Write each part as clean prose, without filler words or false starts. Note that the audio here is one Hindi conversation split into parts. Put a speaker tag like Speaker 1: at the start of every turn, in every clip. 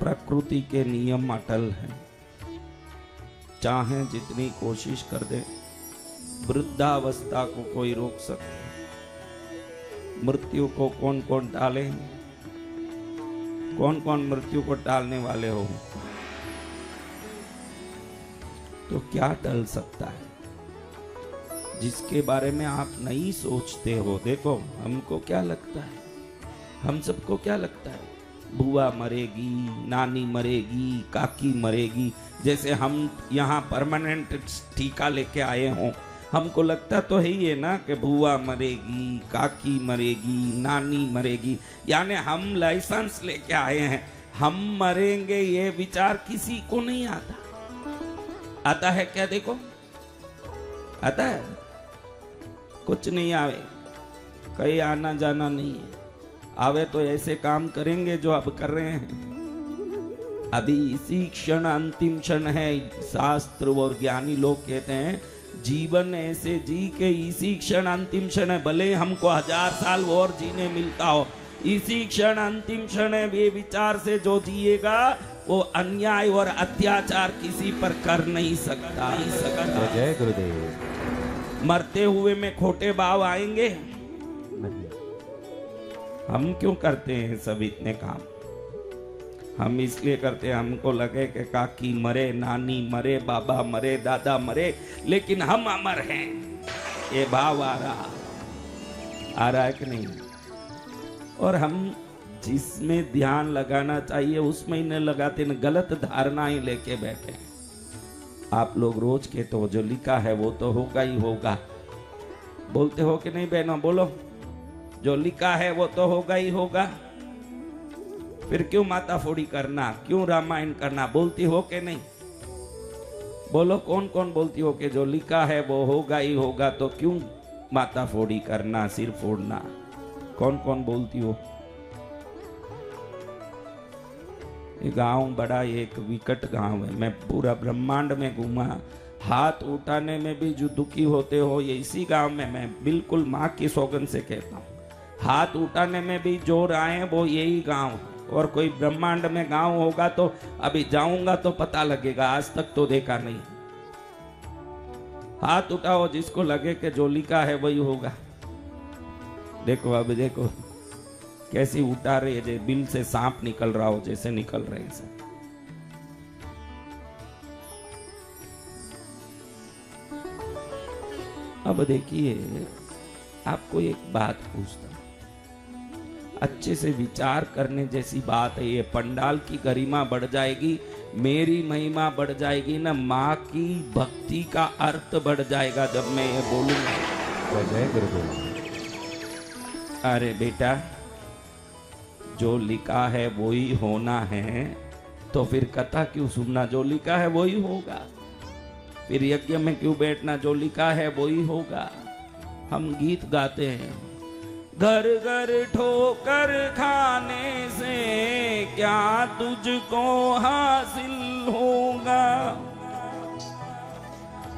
Speaker 1: प्रकृति के नियम अटल हैं, चाहे जितनी कोशिश कर दे वृद्धावस्था को कोई रोक सकता, मृत्यु को कौन कौन टाले, कौन कौन मृत्यु को टालने वाले हो, तो क्या टल सकता है जिसके बारे में आप नहीं सोचते हो। देखो हमको क्या लगता है, हम सबको क्या लगता है, बुआ मरेगी, नानी मरेगी, काकी मरेगी। जैसे हम यहाँ परमानेंट टीका लेके आए हों, हमको लगता तो है ही है ना कि बुआ मरेगी, काकी मरेगी, नानी मरेगी, यानी हम लाइसेंस लेके आए हैं, हम मरेंगे ये विचार किसी को नहीं आता। आता है क्या? देखो आता है, कुछ नहीं आवे, कहीं आना जाना नहीं है। आवे तो ऐसे काम करेंगे जो अब कर रहे हैं। अभी इसी क्षण अंतिम क्षण है। शास्त्र और ज्ञानी लोग कहते हैं जीवन ऐसे जी के इसी क्षण अंतिम क्षण है, भले हमको 1000 साल और जीने मिलता हो, इसी क्षण अंतिम क्षण है। ये विचार से जो जिएगा वो अन्याय और अत्याचार किसी पर कर नहीं सकता।
Speaker 2: जय गुरुदेव।
Speaker 1: मरते हुए में खोटे भाव आएंगे? हम क्यों करते हैं सब इतने काम? हम इसलिए करते हैं हमको लगे कि काकी मरे, नानी मरे, बाबा मरे, दादा मरे, लेकिन हम अमर हैं, ये भाव आ रहा है कि नहीं? और हम जिसमें ध्यान लगाना चाहिए उसमें ही नहीं लगाते, न गलत धारणाएं लेके बैठे। आप लोग रोज कहते हो जो लिखा है वो तो होगा ही होगा, बोलते हो कि नहीं बहनों? बोलो, जो लिखा है वो तो होगा ही होगा। फिर क्यों माता फोड़ी करना, क्यों रामायण करना? बोलती हो कि नहीं? बोलो, कौन कौन बोलती हो कि जो लिखा है वो होगा ही होगा, तो क्यों माता फोड़ी करना, सिर फोड़ना? कौन कौन बोलती हो? ये गांव बड़ा एक विकट गांव है। मैं पूरा ब्रह्मांड में घूमा, हाथ उठाने में भी जो दुखी होते हो ये इसी गांव में, मैं बिल्कुल माँ की सौगंध से कहता हूँ, हाथ उठाने में भी जो आए वो यही गांव। और कोई ब्रह्मांड में गांव होगा तो अभी जाऊंगा तो पता लगेगा, आज तक तो देखा नहीं। हाथ उठाओ जिसको लगे कि जो लिखा है वही होगा। देखो अब देखो कैसी उठा रही है, बिल से सांप निकल रहा हो जैसे निकल रहे हैं। अब देखिए आपको एक बात पूछता, अच्छे से विचार करने जैसी बात है। ये पंडाल की गरिमा बढ़ जाएगी, मेरी महिमा बढ़ जाएगी ना, माँ की भक्ति का अर्थ बढ़ जाएगा जब मैं ये बोलूंगा।
Speaker 2: जय गुरुदेव।
Speaker 1: अरे बेटा, जो लिखा है वो ही होना है, तो फिर कथा क्यों सुनना? जो लिखा है वो ही होगा। फिर यज्ञ में क्यों बैठना? जो लिखा है वो ही होगा। हम गीत गाते हैं, घर घर ठोकर खाने से क्या तुझको हासिल होगा,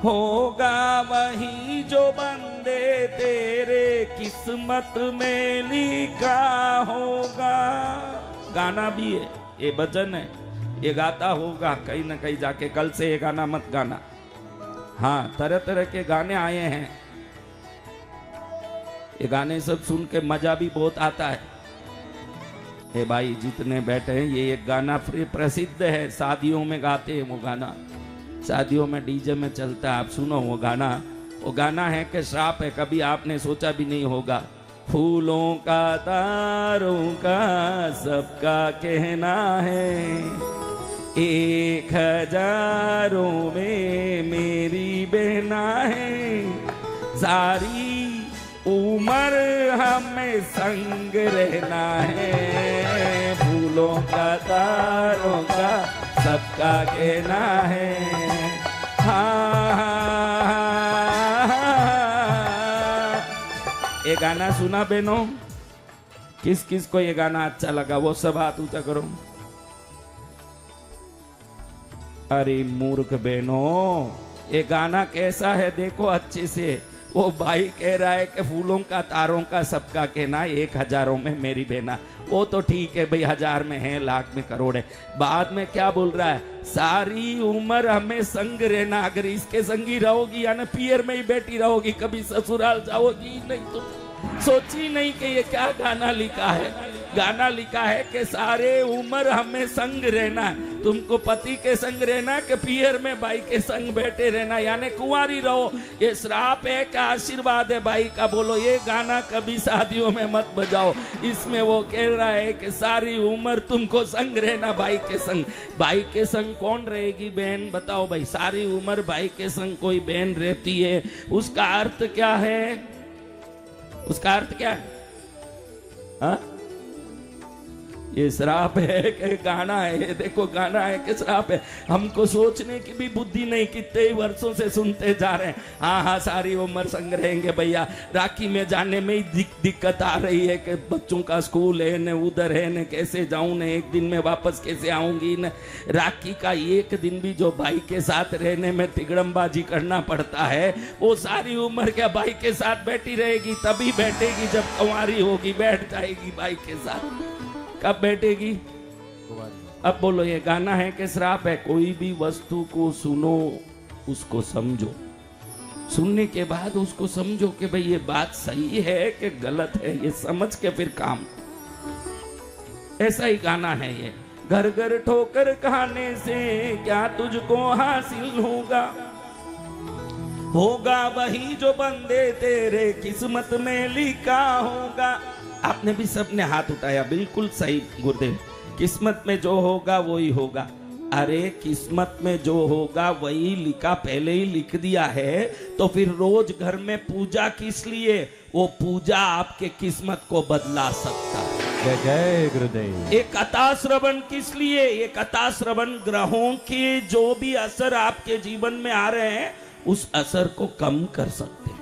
Speaker 1: होगा वही जो बंदे तेरे किस्मत में लिखा होगा। गाना भी है, ये भजन है, ये गाता होगा कहीं ना कहीं जाके। कल से ये गाना मत गाना। हाँ, तरह तरह के गाने आए हैं, ये गाने सब सुन के मजा भी बहुत आता है। हे भाई जितने बैठे हैं, ये एक गाना प्रसिद्ध है, शादियों में गाते हैं वो गाना, शादियों में डीजे में चलता है, आप सुनो वो गाना। वो गाना है कि श्राप है, कभी आपने सोचा भी नहीं होगा। फूलों का तारों का सबका कहना है, 1000 में मेरी बहना है, सारी उम्र हमें संग रहना है। फूलों का तारों का सबका कहना है। हाँ, ये गाना सुना बहनों? किस किस को ये गाना अच्छा लगा वो सब हाथ ऊंचा करो। अरे मूर्ख बहनों, ये गाना कैसा है देखो अच्छे से। वो भाई कह रहा है कि फूलों का तारों का सबका कहना, 1,000 में मेरी बहना। वो तो ठीक है भाई, 1000 में है, लाख में करोड़ है। बाद में क्या बोल रहा है, सारी उम्र हमें संग रहना, अगर इसके संगी रहोगी या ना पियर में ही बैठी रहोगी, कभी ससुराल जाओगी नहीं। तो सोची नहीं कि ये क्या गाना लिखा है। गाना लिखा है कि सारे उम्र हमें संग रहना है, तुमको पति के संग रहना कि पियर में भाई के संग बैठे रहना, यानी कुंवारी रहो। ये श्राप है कि आशीर्वाद है भाई का? बोलो, ये गाना कभी शादियों में मत बजाओ। इसमें वो कह रहा है कि सारी उम्र तुमको संग रहना भाई के संग। भाई के संग कौन रहेगी बहन, बताओ भाई? सारी उम्र भाई के संग कोई बहन रहती है, उसका अर्थ क्या है? उसका अर्थ क्या है? हाँ, ये श्राप है कि गाना है? ये देखो, गाना है कि श्राप है? हमको सोचने की भी बुद्धि नहीं, कितने ही वर्षों से सुनते जा रहे हैं। हाँ हाँ, सारी उम्र संग रहेंगे भैया। राखी में जाने में ही दिक्कत आ रही है कि बच्चों का स्कूल है न, उधर है न, कैसे जाऊं न, एक दिन में वापस कैसे आऊंगी न। राखी का एक दिन भी जो भाई के साथ रहने में तिगड़मबाजी करना पड़ता है, वो सारी उम्र क्या भाई के साथ बैठी रहेगी? तभी बैठेगी जब कुंवारी होगी, बैठ जाएगी भाई के साथ। कब बैठेगी? अब बोलो, ये गाना है कि श्राप है? कोई भी वस्तु को सुनो, उसको समझो, सुनने के बाद उसको समझो कि भाई ये बात सही है कि गलत है, ये समझ के फिर काम। ऐसा ही गाना है ये। घर घर ठोकर खाने से क्या तुझको हासिल होगा, होगा वही जो बंदे तेरे किस्मत में लिखा होगा। आपने भी सबने हाथ उठाया, बिल्कुल सही गुरुदेव। किस्मत में जो होगा वही होगा। अरे किस्मत में जो होगा वही लिखा, पहले ही लिख दिया है, तो फिर रोज घर में पूजा किस लिए? वो पूजा आपके किस्मत को बदला सकता है।
Speaker 2: जय जय गुरुदेव।
Speaker 1: एक कथा श्रवण किस लिए? ये कथा श्रवण ग्रहों के जो भी असर आपके जीवन में आ रहे हैं, उस असर को कम कर सकते हैं।